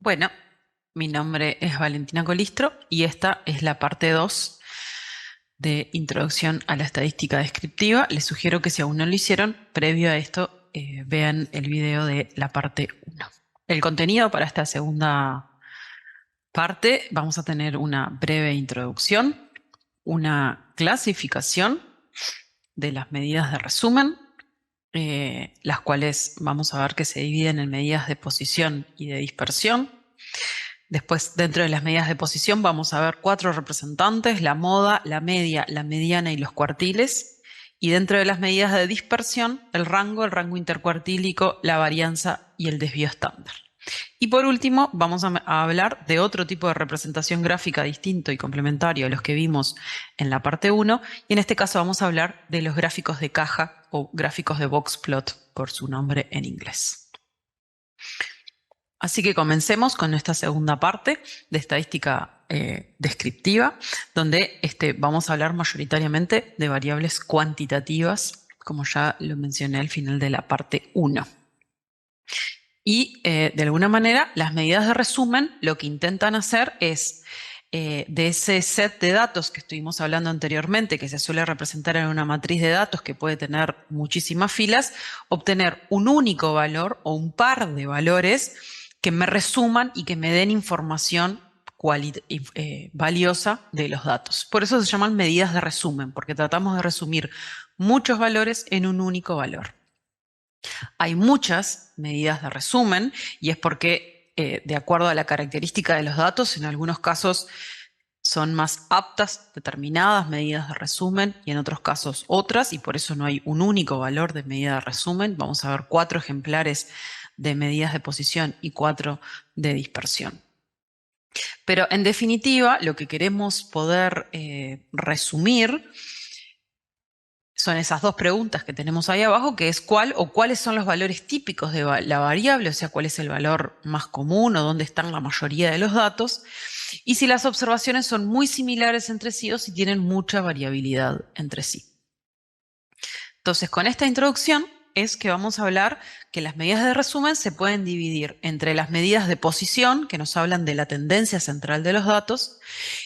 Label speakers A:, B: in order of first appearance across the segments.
A: Bueno, mi nombre es Valentina Colistro y esta es la parte 2 de Introducción a la Estadística Descriptiva. Les sugiero que si aún no lo hicieron, previo a esto, vean el video de la parte 1. El contenido para esta segunda parte, vamos a tener una breve introducción, una clasificación de las medidas de resumen, las cuales vamos a ver que se dividen en medidas de posición y de dispersión. Después, dentro de las medidas de posición, vamos a ver 4 representantes: la moda, la media, la mediana y los cuartiles. Y dentro de las medidas de dispersión, el rango intercuartílico, la varianza y el desvío estándar. Y por último, vamos a hablar de otro tipo de representación gráfica distinto y complementario a los que vimos en la parte 1. Y en este caso vamos a hablar de los gráficos de caja o gráficos de box plot, por su nombre en inglés. Así que comencemos con esta segunda parte de estadística descriptiva, donde vamos a hablar mayoritariamente de variables cuantitativas, como ya lo mencioné al final de la parte 1. Y de alguna manera, las medidas de resumen lo que intentan hacer es, de ese set de datos que estuvimos hablando anteriormente, que se suele representar en una matriz de datos que puede tener muchísimas filas, obtener un único valor o un par de valores que me resuman y que me den información valiosa de los datos. Por eso se llaman medidas de resumen, porque tratamos de resumir muchos valores en un único valor. Hay muchas medidas de resumen y es porque, de acuerdo a la característica de los datos, en algunos casos son más aptas determinadas medidas de resumen y en otros casos otras, y por eso no hay un único valor de medida de resumen. Vamos a ver 4 ejemplares de medidas de posición y 4 de dispersión. Pero en definitiva, lo que queremos poder resumir son esas 2 preguntas que tenemos ahí abajo, que es cuál o cuáles son los valores típicos de la variable, o sea, cuál es el valor más común o dónde están la mayoría de los datos, y si las observaciones son muy similares entre sí o si tienen mucha variabilidad entre sí. Entonces, con esta introducción es que vamos a hablar que las medidas de resumen se pueden dividir entre las medidas de posición, que nos hablan de la tendencia central de los datos,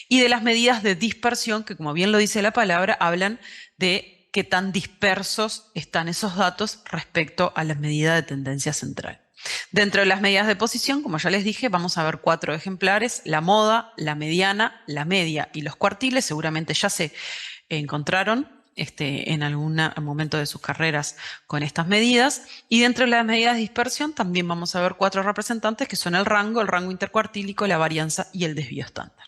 A: y de las medidas de dispersión, que como bien lo dice la palabra, hablan de qué tan dispersos están esos datos respecto a la medida de tendencia central. Dentro de las medidas de posición, como ya les dije, vamos a ver 4 ejemplares: la moda, la mediana, la media y los cuartiles. Seguramente ya se encontraron en algún momento de sus carreras con estas medidas. Y dentro de las medidas de dispersión también vamos a ver 4 representantes, que son el rango intercuartílico, la varianza y el desvío estándar.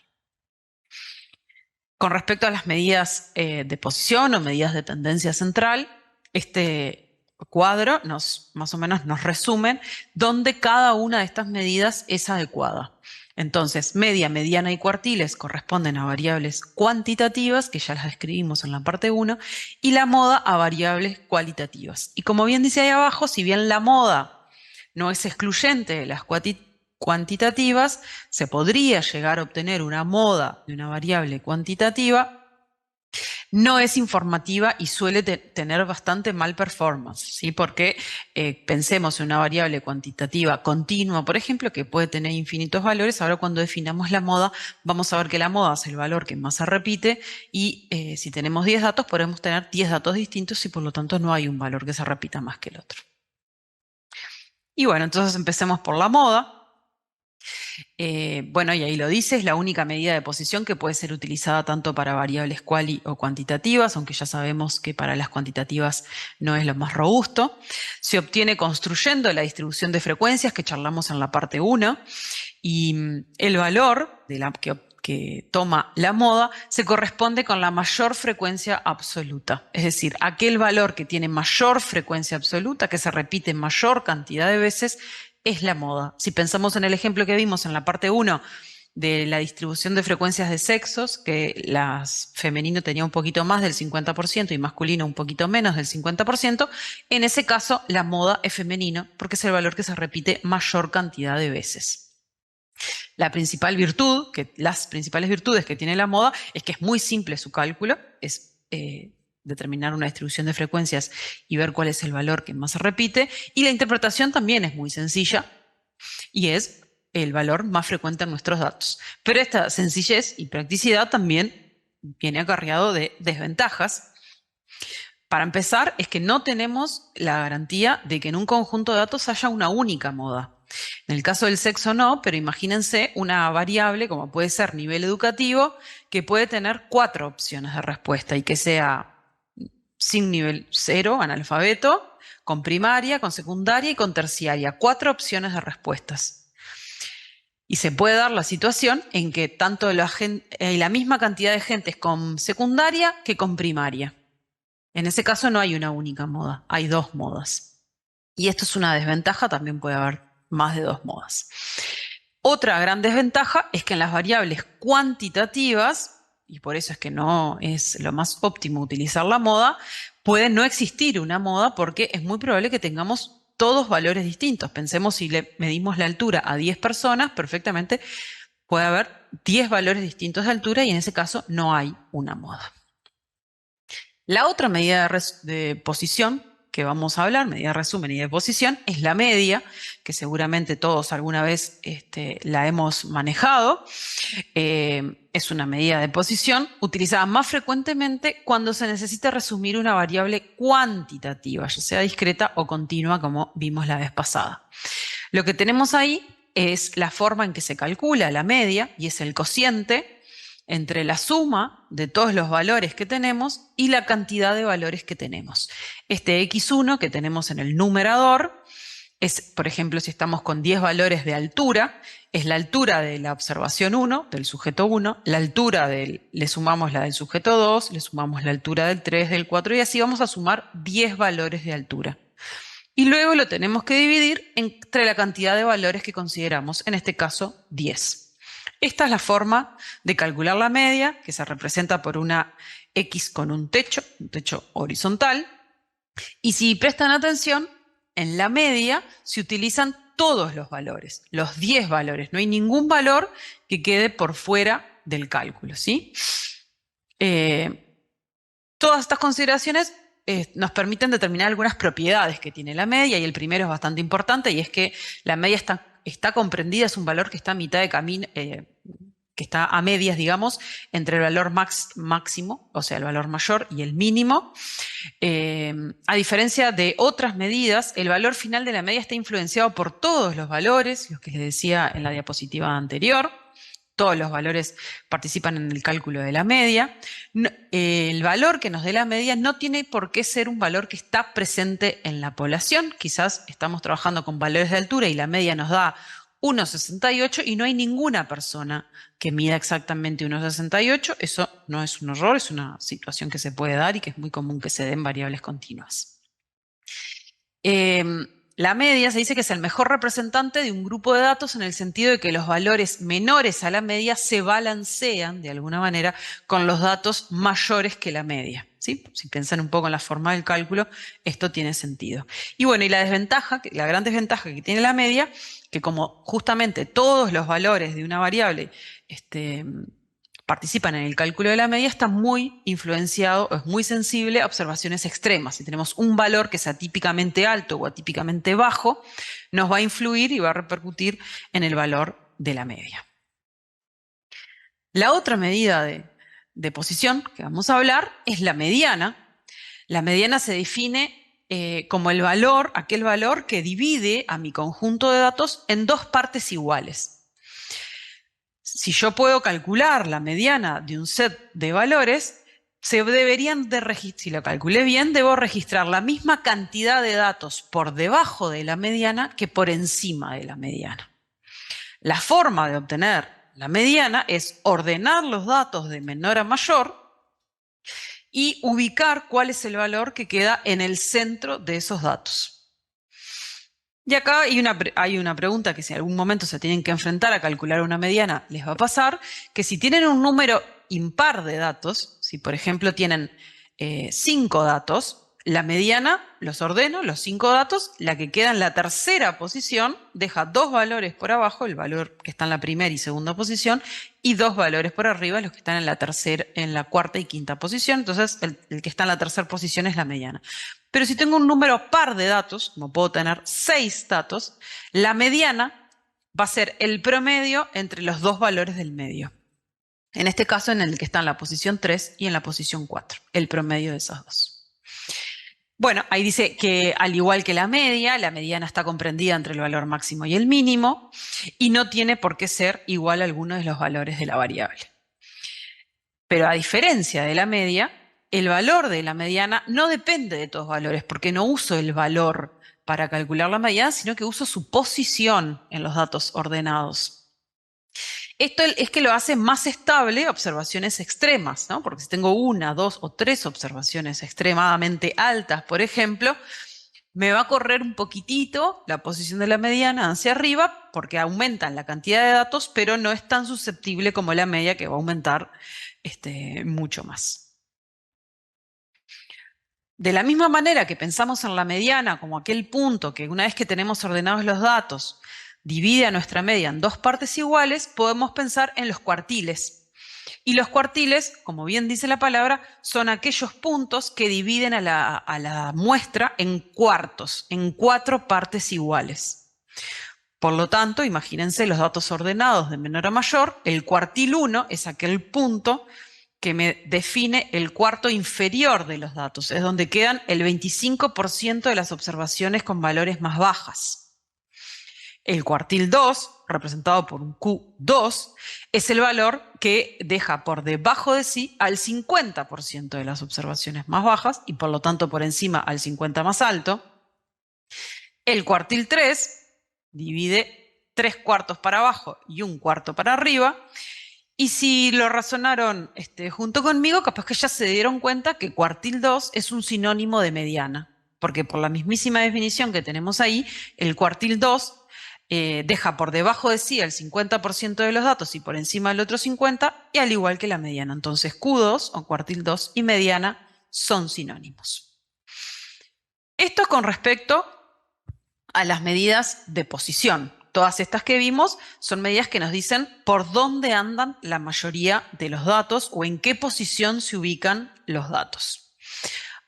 A: Con respecto a las medidas de posición o medidas de tendencia central, este cuadro más o menos nos resume dónde cada una de estas medidas es adecuada. Entonces, media, mediana y cuartiles corresponden a variables cuantitativas, que ya las describimos en la parte 1, y la moda a variables cualitativas. Y como bien dice ahí abajo, si bien la moda no es excluyente de las cuantitativas, se podría llegar a obtener una moda de una variable cuantitativa. No es informativa y suele tener bastante mal performance, ¿sí? Porque pensemos en una variable cuantitativa continua, por ejemplo, que puede tener infinitos valores. Ahora, cuando definamos la moda, vamos a ver que la moda es el valor que más se repite y si tenemos 10 datos, podemos tener 10 datos distintos y por lo tanto no hay un valor que se repita más que el otro. Y bueno, entonces empecemos por la moda. Bueno, y ahí lo dice, es la única medida de posición que puede ser utilizada tanto para variables quali o cuantitativas, aunque ya sabemos que para las cuantitativas no es lo más robusto. Se obtiene construyendo la distribución de frecuencias que charlamos en la parte 1, y el valor que toma la moda se corresponde con la mayor frecuencia absoluta, es decir, aquel valor que tiene mayor frecuencia absoluta, que se repite mayor cantidad de veces, es la moda. Si pensamos en el ejemplo que vimos en la parte 1 de la distribución de frecuencias de sexos, que femenino tenía un poquito más del 50% y masculino un poquito menos del 50%, en ese caso la moda es femenino porque es el valor que se repite mayor cantidad de veces. La principal virtud, las principales virtudes que tiene la moda es que es muy simple su cálculo, es determinar una distribución de frecuencias y ver cuál es el valor que más se repite, y la interpretación también es muy sencilla y es el valor más frecuente en nuestros datos. Pero esta sencillez y practicidad también viene acarreado de desventajas. Para empezar, es que no tenemos la garantía de que en un conjunto de datos haya una única moda. En el caso del sexo no, pero imagínense una variable como puede ser nivel educativo que puede tener 4 opciones de respuesta y que sea sin nivel 0, analfabeto, con primaria, con secundaria y con terciaria. 4 opciones de respuestas. Y se puede dar la situación en que tanto hay la misma cantidad de gente con secundaria que con primaria. En ese caso no hay una única moda, hay 2 modas. Y esto es una desventaja, también puede haber más de 2 modas. Otra gran desventaja es que en las variables cuantitativas, y por eso es que no es lo más óptimo utilizar la moda, puede no existir una moda porque es muy probable que tengamos todos valores distintos. Pensemos si le medimos la altura a 10 personas, perfectamente puede haber 10 valores distintos de altura y en ese caso no hay una moda. La otra medida de posición que vamos a hablar, medida de resumen y de posición, es la media, que seguramente todos alguna vez la hemos manejado. Es una medida de posición utilizada más frecuentemente cuando se necesita resumir una variable cuantitativa, ya sea discreta o continua, como vimos la vez pasada. Lo que tenemos ahí es la forma en que se calcula la media, y es el cociente entre la suma de todos los valores que tenemos y la cantidad de valores que tenemos. Este x1 que tenemos en el numerador es, por ejemplo, si estamos con 10 valores de altura, es la altura de la observación 1, del sujeto 1, la altura le sumamos la del sujeto 2, le sumamos la altura del 3, del 4, y así vamos a sumar 10 valores de altura. Y luego lo tenemos que dividir entre la cantidad de valores que consideramos, en este caso 10. Esta es la forma de calcular la media, que se representa por una X con un techo horizontal. Y si prestan atención, en la media se utilizan todos los valores, los 10 valores. No hay ningún valor que quede por fuera del cálculo, ¿sí? Todas estas consideraciones nos permiten determinar algunas propiedades que tiene la media, y el primero es bastante importante, y es que la media está comprendida, es un valor que está a mitad de camino, que está a medias, digamos, entre el valor máximo, o sea, el valor mayor, y el mínimo. A diferencia de otras medidas, el valor final de la media está influenciado por todos los valores, los que les decía en la diapositiva anterior. Todos los valores participan en el cálculo de la media. El valor que nos dé la media no tiene por qué ser un valor que está presente en la población. Quizás estamos trabajando con valores de altura y la media nos da 1,68 y no hay ninguna persona que mida exactamente 1,68. Eso no es un error, es una situación que se puede dar y que es muy común que se den variables continuas. La media se dice que es el mejor representante de un grupo de datos en el sentido de que los valores menores a la media se balancean de alguna manera con los datos mayores que la media, ¿sí? Si piensan un poco en la forma del cálculo, esto tiene sentido. Y bueno, y la gran desventaja que tiene la media, que como justamente todos los valores de una variable participan en el cálculo de la media, está muy influenciado, es muy sensible a observaciones extremas. Si tenemos un valor que es atípicamente alto o atípicamente bajo, nos va a influir y va a repercutir en el valor de la media. La otra medida de posición que vamos a hablar es la mediana. La mediana se define como aquel valor que divide a mi conjunto de datos en 2 partes iguales. Si yo puedo calcular la mediana de un set de valores, si lo calculé bien, debo registrar la misma cantidad de datos por debajo de la mediana que por encima de la mediana. La forma de obtener la mediana es ordenar los datos de menor a mayor y ubicar cuál es el valor que queda en el centro de esos datos. Y acá hay una pregunta que si en algún momento se tienen que enfrentar a calcular una mediana, les va a pasar que si tienen un número impar de datos, si por ejemplo tienen 5 datos, la mediana, los ordeno, los 5 datos, la que queda en la tercera posición deja 2 valores por abajo, el valor que está en la primera y segunda posición, y 2 valores por arriba, los que están en la cuarta y quinta posición. Entonces, el que está en la tercera posición es la mediana. Pero si tengo un número par de datos, como puedo tener 6 datos, la mediana va a ser el promedio entre los 2 valores del medio. En este caso, en el que está en la posición 3 y en la posición 4, el promedio de esas dos. Bueno, ahí dice que al igual que la mediana está comprendida entre el valor máximo y el mínimo y no tiene por qué ser igual a alguno de los valores de la variable. Pero a diferencia de la media, el valor de la mediana no depende de todos valores porque no uso el valor para calcular la mediana, sino que uso su posición en los datos ordenados. Esto es que lo hace más estable observaciones extremas, ¿no? Porque si tengo 1, 2 o 3 observaciones extremadamente altas, por ejemplo, me va a correr un poquitito la posición de la mediana hacia arriba porque aumentan la cantidad de datos, pero no es tan susceptible como la media, que va a aumentar mucho más. De la misma manera que pensamos en la mediana como aquel punto que una vez que tenemos ordenados los datos, divide a nuestra media en 2 partes iguales, podemos pensar en los cuartiles. Y los cuartiles, como bien dice la palabra, son aquellos puntos que dividen a la muestra en cuartos, en 4 partes iguales. Por lo tanto, imagínense los datos ordenados de menor a mayor. El cuartil 1 es aquel punto que me define el cuarto inferior de los datos. Es donde quedan el 25% de las observaciones con valores más bajas. El cuartil 2, representado por un Q2, es el valor que deja por debajo de sí al 50% de las observaciones más bajas y por lo tanto por encima al 50% más alto. El cuartil 3 divide 3 cuartos para abajo y 1 cuarto para arriba. Y si lo razonaron junto conmigo, capaz que ya se dieron cuenta que cuartil 2 es un sinónimo de mediana, porque por la mismísima definición que tenemos ahí, el cuartil 2 deja por debajo de sí el 50% de los datos y por encima el otro 50%, y al igual que la mediana. Entonces Q2 o cuartil 2 y mediana son sinónimos. Esto es con respecto a las medidas de posición. Todas estas que vimos son medidas que nos dicen por dónde andan la mayoría de los datos o en qué posición se ubican los datos.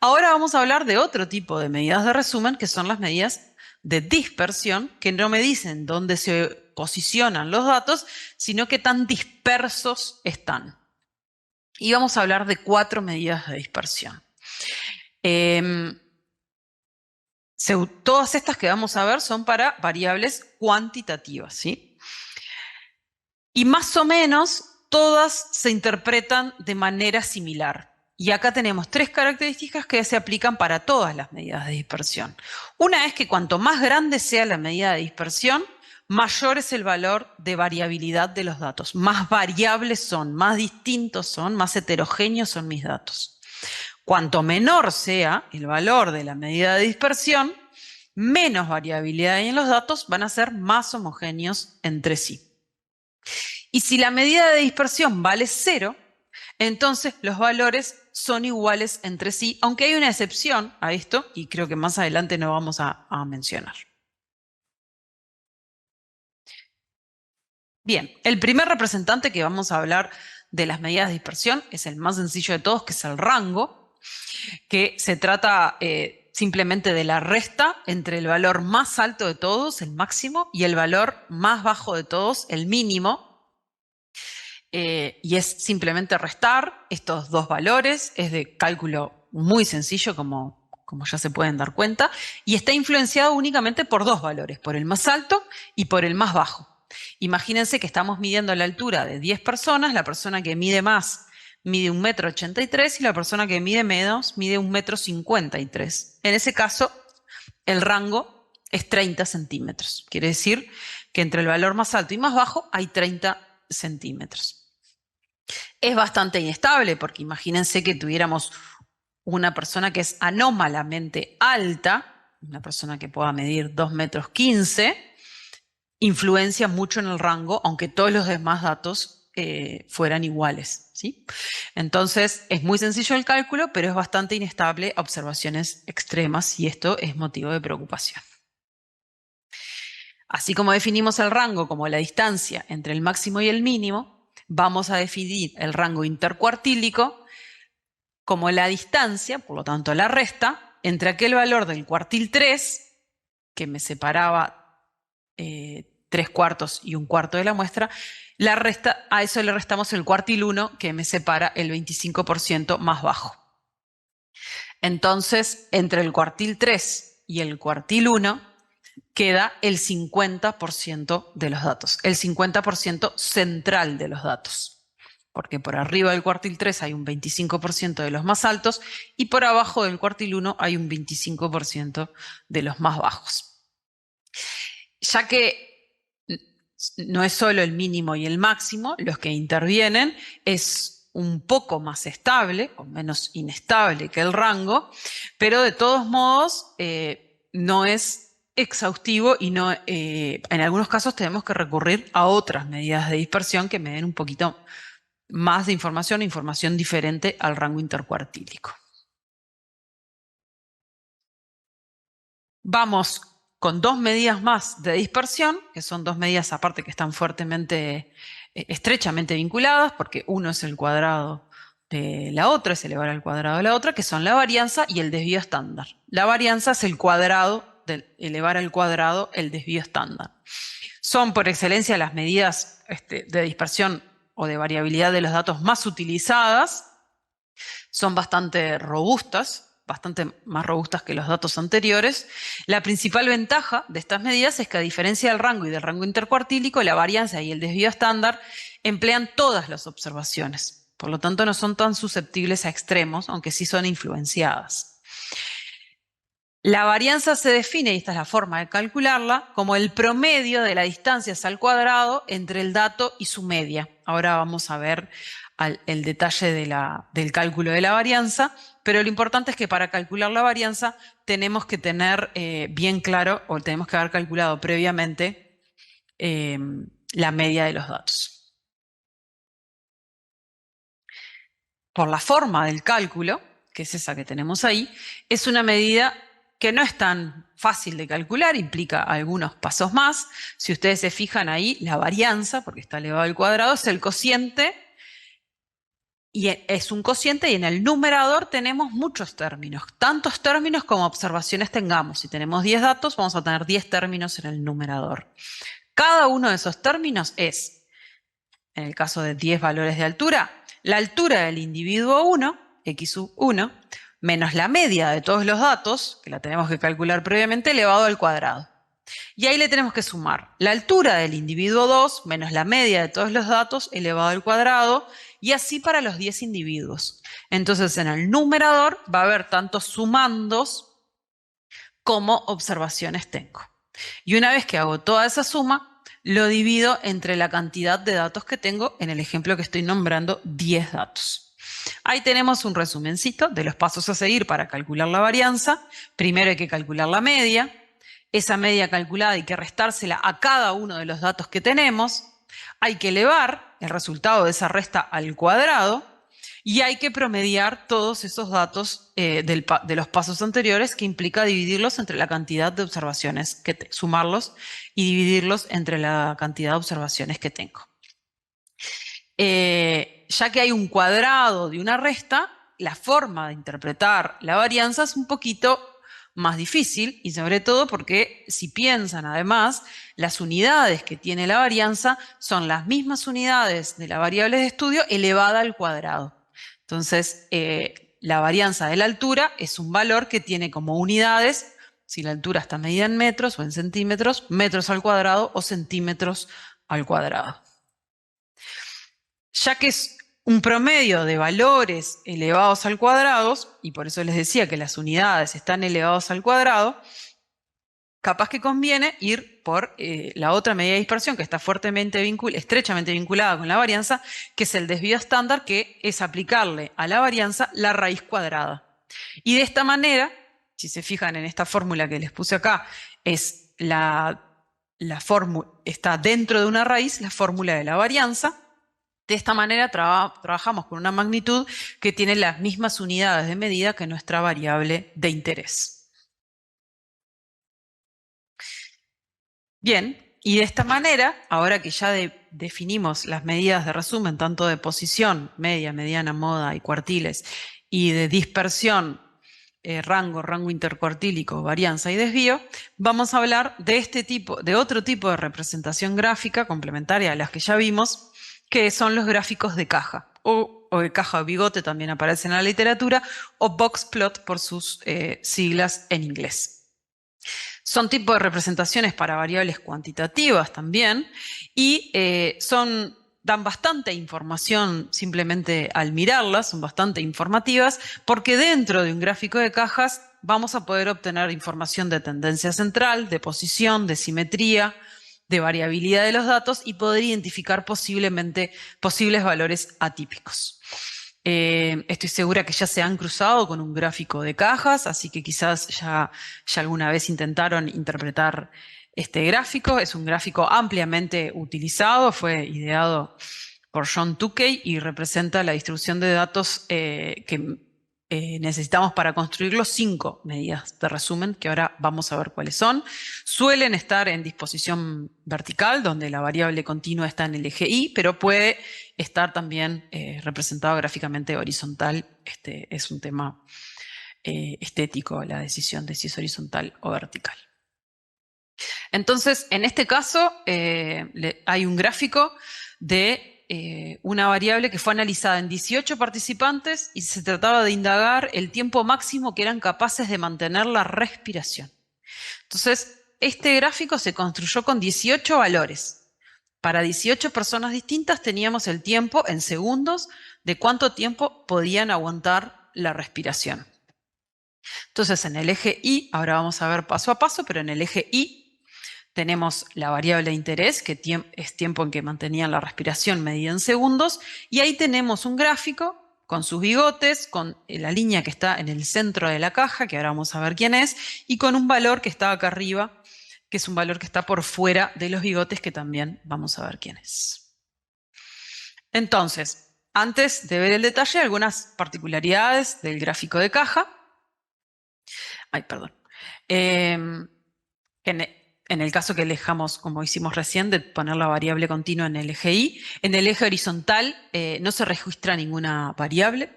A: Ahora vamos a hablar de otro tipo de medidas de resumen, que son las medidas de dispersión, que no me dicen dónde se posicionan los datos, sino qué tan dispersos están. Y vamos a hablar de 4 medidas de dispersión. Todas estas que vamos a ver son para variables cuantitativas, ¿sí? Y más o menos todas se interpretan de manera similar. Y acá tenemos 3 características que se aplican para todas las medidas de dispersión. Una es que cuanto más grande sea la medida de dispersión, mayor es el valor de variabilidad de los datos. Más variables son, más distintos son, más heterogéneos son mis datos. Cuanto menor sea el valor de la medida de dispersión, menos variabilidad hay en los datos, van a ser más homogéneos entre sí. Y si la medida de dispersión vale 0, entonces los valores son iguales entre sí, aunque hay una excepción a esto, y creo que más adelante no vamos a mencionar. Bien, el primer representante que vamos a hablar de las medidas de dispersión es el más sencillo de todos, que es el rango, que se trata simplemente de la resta entre el valor más alto de todos, el máximo, y el valor más bajo de todos, el mínimo. Y es simplemente restar estos 2 valores, es de cálculo muy sencillo como ya se pueden dar cuenta, y está influenciado únicamente por 2 valores, por el más alto y por el más bajo. Imagínense que estamos midiendo la altura de 10 personas, la persona que mide más mide 1,83 m y la persona que mide menos mide 1,53 m. En ese caso, el rango es 30 centímetros. Quiere decir que entre el valor más alto y más bajo hay 30 centímetros. Es bastante inestable porque imagínense que tuviéramos una persona que es anómalamente alta, una persona que pueda medir 2,15 m, influencia mucho en el rango, aunque todos los demás datos fueran iguales, ¿sí? Entonces, es muy sencillo el cálculo, pero es bastante inestable a observaciones extremas y esto es motivo de preocupación. Así como definimos el rango como la distancia entre el máximo y el mínimo, vamos a definir el rango intercuartílico como la distancia, por lo tanto la resta, entre aquel valor del cuartil 3, que me separaba 3/4 y 1/4 de la muestra, a eso le restamos el cuartil 1, que me separa el 25% más bajo. Entonces, entre el cuartil 3 y el cuartil 1 queda el 50% de los datos, el 50% central de los datos. Porque por arriba del cuartil 3 hay un 25% de los más altos y por abajo del cuartil 1 hay un 25% de los más bajos. Ya que no es solo el mínimo y el máximo los que intervienen, es un poco más estable o menos inestable que el rango, pero de todos modos no es exhaustivo y no, en algunos casos tenemos que recurrir a otras medidas de dispersión que me den un poquito más de información diferente al rango intercuartílico. Vamos con dos medidas más de dispersión, que son dos medidas aparte que están fuertemente, estrechamente vinculadas, porque uno es el cuadrado de la otra, es elevar al cuadrado de la otra, que son la varianza y el desvío estándar. La varianza es el cuadrado de elevar al cuadrado el desvío estándar. Son por excelencia las medidas de dispersión o de variabilidad de los datos más utilizadas. Son bastante robustas, bastante más robustas que los datos anteriores. La principal ventaja de estas medidas es que, a diferencia del rango y del rango intercuartílico, la varianza y el desvío estándar emplean todas las observaciones. Por lo tanto, no son tan susceptibles a extremos, aunque sí son influenciadas. La varianza se define, y esta es la forma de calcularla, como el promedio de las distancias al cuadrado entre el dato y su media. Ahora vamos a ver el detalle del cálculo de la varianza, pero lo importante es que para calcular la varianza tenemos que tener bien claro, o tenemos que haber calculado previamente la media de los datos. Por la forma del cálculo, que es esa que tenemos ahí, es una medida que no es tan fácil de calcular, implica algunos pasos más. Si ustedes se fijan ahí, la varianza, porque está elevado al cuadrado, es el cociente, y es un cociente, y en el numerador tenemos muchos términos, tantos términos como observaciones tengamos. Si tenemos 10 datos, vamos a tener 10 términos en el numerador. Cada uno de esos términos es, en el caso de 10 valores de altura, la altura del individuo 1, x1, menos la media de todos los datos, que la tenemos que calcular previamente, elevado al cuadrado. Y ahí le tenemos que sumar la altura del individuo 2 menos la media de todos los datos elevado al cuadrado, y así para los 10 individuos. Entonces, en el numerador va a haber tantos sumandos como observaciones tengo. Y una vez que hago toda esa suma, lo divido entre la cantidad de datos que tengo, en el ejemplo que estoy nombrando, 10 datos. Ahí tenemos un resumencito de los pasos a seguir para calcular la varianza. Primero hay que calcular la media. Esa media calculada hay que restársela a cada uno de los datos que tenemos. Hay que elevar el resultado de esa resta al cuadrado. Y hay que promediar todos esos datos de los pasos anteriores, que implica dividirlos entre la cantidad de observaciones, sumarlos y dividirlos entre la cantidad de observaciones que tengo. Ya que hay un cuadrado de una resta, la forma de interpretar la varianza es un poquito más difícil, y sobre todo porque, si piensan además, las unidades que tiene la varianza son las mismas unidades de la variable de estudio elevada al cuadrado. Entonces, la varianza de la altura es un valor que tiene como unidades, si la altura está medida en metros o en centímetros, metros al cuadrado o centímetros al cuadrado. Ya que es un promedio de valores elevados al cuadrado, y por eso les decía que las unidades están elevadas al cuadrado, capaz que conviene ir por la otra medida de dispersión, que está estrechamente vinculada con la varianza, que es el desvío estándar, que es aplicarle a la varianza la raíz cuadrada. Y de esta manera, si se fijan en esta fórmula que les puse acá, es está dentro de una raíz la fórmula de la varianza, De esta manera trabajamos con una magnitud que tiene las mismas unidades de medida que nuestra variable de interés. Bien, y de esta manera, ahora que ya definimos las medidas de resumen, tanto de posición, media, mediana, moda y cuartiles, y de dispersión, rango intercuartílico, varianza y desvío, vamos a hablar de otro tipo de representación gráfica complementaria a las que ya vimos, que son los gráficos de caja, o de caja o bigote también aparece en la literatura, o box plot por sus siglas en inglés. Son tipos de representaciones para variables cuantitativas también y dan bastante información simplemente al mirarlas, son bastante informativas, porque dentro de un gráfico de cajas vamos a poder obtener información de tendencia central, de posición, de simetría, de variabilidad de los datos y poder identificar posiblemente posibles valores atípicos. Estoy segura que ya se han cruzado con un gráfico de cajas, así que quizás ya alguna vez intentaron interpretar este gráfico. Es un gráfico ampliamente utilizado, fue ideado por John Tukey y representa la distribución de datos que necesitamos para construir los 5 medidas de resumen, que ahora vamos a ver cuáles son. Suelen estar en disposición vertical, donde la variable continua está en el eje Y, pero puede estar también representado gráficamente horizontal. Este es un tema estético, la decisión de si es horizontal o vertical. Entonces, en este caso, hay un gráfico de una variable que fue analizada en 18 participantes y se trataba de indagar el tiempo máximo que eran capaces de mantener la respiración. Entonces, este gráfico se construyó con 18 valores. Para 18 personas distintas teníamos el tiempo en segundos de cuánto tiempo podían aguantar la respiración. Entonces, en el eje Y, ahora vamos a ver paso a paso, pero en el eje Y tenemos la variable de interés, que es tiempo en que mantenían la respiración medida en segundos, y ahí tenemos un gráfico con sus bigotes, con la línea que está en el centro de la caja, que ahora vamos a ver quién es, y con un valor que está acá arriba, que es un valor que está por fuera de los bigotes, que también vamos a ver quién es. Entonces, antes de ver el detalle, algunas particularidades del gráfico de caja. Ay, perdón. En el caso que elejamos, como hicimos recién, de poner la variable continua en el eje Y, en el eje horizontal no se registra ninguna variable,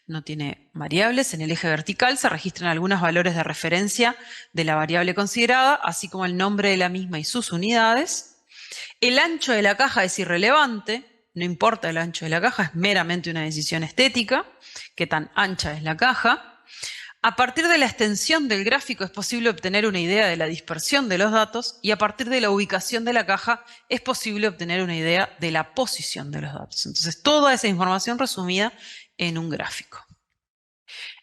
A: no tiene variables. En el eje vertical se registran algunos valores de referencia de la variable considerada, así como el nombre de la misma y sus unidades. El ancho de la caja es irrelevante, no importa el ancho de la caja, es meramente una decisión estética, qué tan ancha es la caja. A partir de la extensión del gráfico es posible obtener una idea de la dispersión de los datos y a partir de la ubicación de la caja es posible obtener una idea de la posición de los datos. Entonces, toda esa información resumida en un gráfico.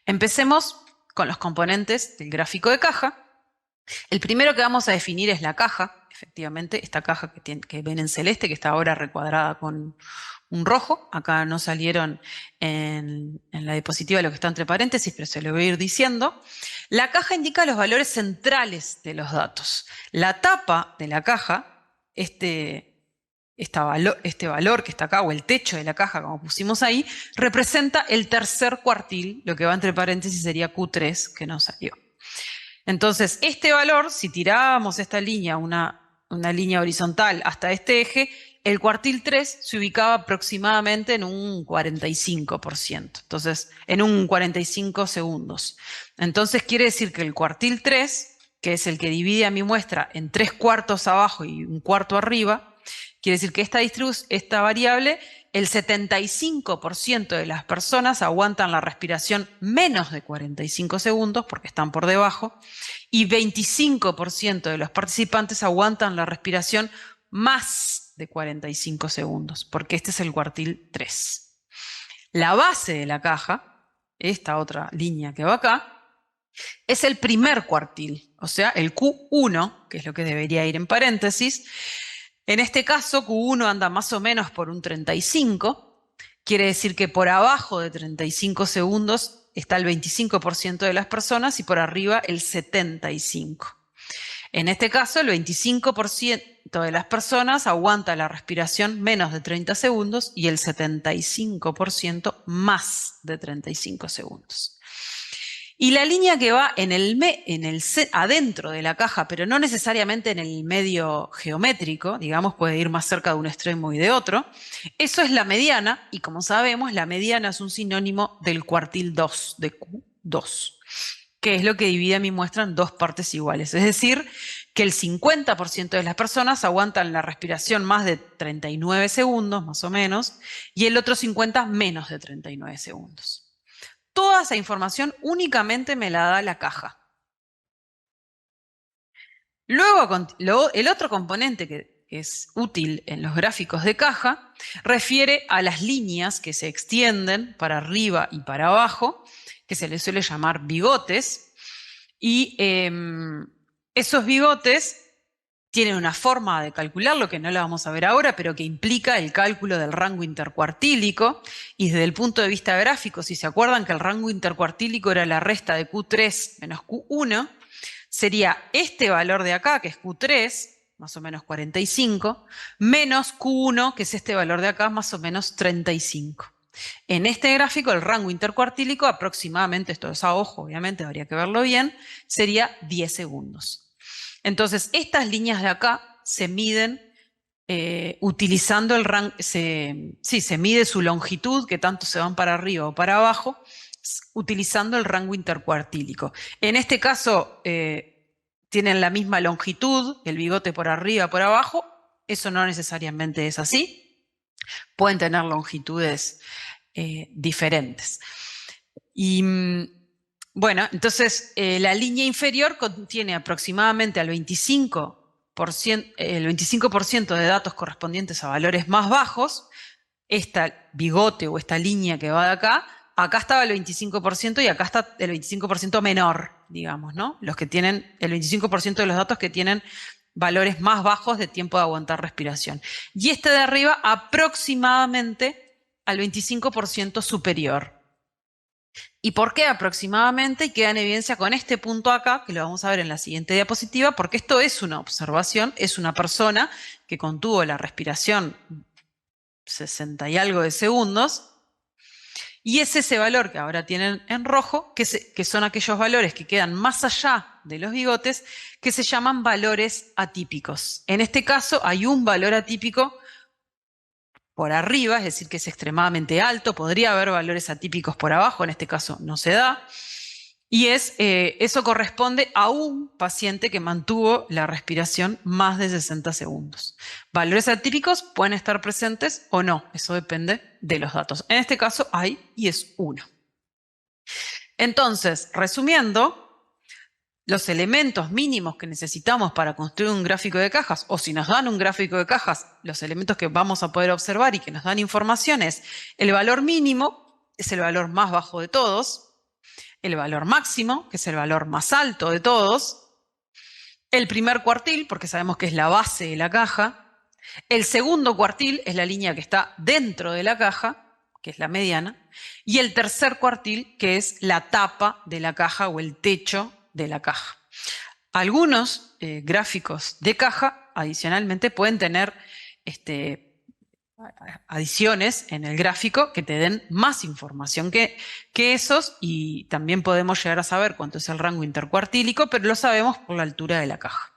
A: Empecemos con los componentes del gráfico de caja. El primero que vamos a definir es la caja. Efectivamente, esta caja que ven en celeste, que está ahora recuadrada con un rojo. Acá no salieron en la diapositiva lo que está entre paréntesis, pero se lo voy a ir diciendo. La caja indica los valores centrales de los datos. La tapa de la caja, este valor que está acá, o el techo de la caja, como pusimos ahí, representa el tercer cuartil, lo que va entre paréntesis sería Q3, que no salió. Entonces, este valor, si tirábamos esta línea, una línea horizontal hasta este eje, el cuartil 3 se ubicaba aproximadamente en un 45%, entonces en un 45 segundos. Entonces quiere decir que el cuartil 3, que es el que divide a mi muestra en 3 cuartos abajo y un cuarto arriba, quiere decir que esta variable, el 75% de las personas aguantan la respiración menos de 45 segundos, porque están por debajo, y 25% de los participantes aguantan la respiración más de 45 segundos, porque este es el cuartil 3. La base de la caja, esta otra línea que va acá, es el primer cuartil, o sea, el Q1, que es lo que debería ir en paréntesis. En este caso, Q1 anda más o menos por un 35, quiere decir que por abajo de 35 segundos está el 25% de las personas y por arriba el 75%. En este caso, el 25% de las personas aguanta la respiración menos de 30 segundos y el 75% más de 35 segundos. Y la línea que va adentro de la caja, pero no necesariamente en el medio geométrico, digamos, puede ir más cerca de un extremo y de otro, eso es la mediana, y como sabemos, la mediana es un sinónimo del cuartil 2, de Q2, que es lo que divide mi muestra en dos partes iguales. Es decir, que el 50% de las personas aguantan la respiración más de 39 segundos, más o menos, y el otro 50% menos de 39 segundos. Toda esa información únicamente me la da la caja. Luego, el otro componente que es útil en los gráficos de caja refiere a las líneas que se extienden para arriba y para abajo, que se les suele llamar bigotes. Y esos bigotes tienen una forma de calcularlo que no la vamos a ver ahora, pero que implica el cálculo del rango intercuartílico. Y desde el punto de vista gráfico, si se acuerdan que el rango intercuartílico era la resta de Q3 menos Q1, sería este valor de acá, que es Q3, más o menos 45, menos Q1, que es este valor de acá, más o menos 35. En este gráfico, el rango intercuartílico aproximadamente, esto es a ojo, obviamente, habría que verlo bien, sería 10 segundos. Entonces, estas líneas de acá se miden utilizando el rango, se mide su longitud, que tanto se van para arriba o para abajo, utilizando el rango intercuartílico. En este caso, tienen la misma longitud, el bigote por arriba, por abajo. Eso no necesariamente es así. Pueden tener longitudes diferentes. Y bueno, entonces la línea inferior contiene aproximadamente el 25% de datos correspondientes a valores más bajos. Este bigote o esta línea que va de acá estaba el 25% y acá está el 25% menor, digamos, ¿no? Los que tienen, el 25% de los datos que tienen valores más bajos de tiempo de aguantar respiración. Y este de arriba aproximadamente al 25% superior. ¿Y por qué aproximadamente? Y queda en evidencia con este punto acá, que lo vamos a ver en la siguiente diapositiva, porque esto es una observación, es una persona que contuvo la respiración 60 y algo de segundos, y es ese valor que ahora tienen en rojo, que son aquellos valores que quedan más allá de los bigotes, que se llaman valores atípicos. En este caso hay un valor atípico por arriba, es decir, que es extremadamente alto, podría haber valores atípicos por abajo, en este caso no se da, y eso corresponde a un paciente que mantuvo la respiración más de 60 segundos. Valores atípicos pueden estar presentes o no, eso depende de los datos. En este caso hay y es 1. Entonces, resumiendo, los elementos mínimos que necesitamos para construir un gráfico de cajas, o si nos dan un gráfico de cajas, los elementos que vamos a poder observar y que nos dan información es el valor mínimo, es el valor más bajo de todos, el valor máximo, que es el valor más alto de todos, el primer cuartil, porque sabemos que es la base de la caja, el segundo cuartil es la línea que está dentro de la caja, que es la mediana, y el tercer cuartil, que es la tapa de la caja o el techo de la caja. Algunos gráficos de caja, adicionalmente, pueden tener adiciones en el gráfico que te den más información que esos, y también podemos llegar a saber cuánto es el rango intercuartílico, pero lo sabemos por la altura de la caja.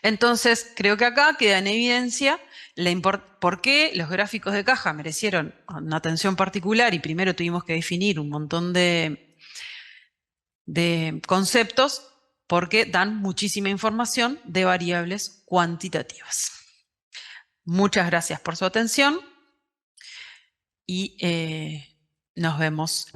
A: Entonces, creo que acá queda en evidencia por qué los gráficos de caja merecieron una atención particular y primero tuvimos que definir un montón de conceptos, porque dan muchísima información de variables cuantitativas. Muchas gracias por su atención y nos vemos.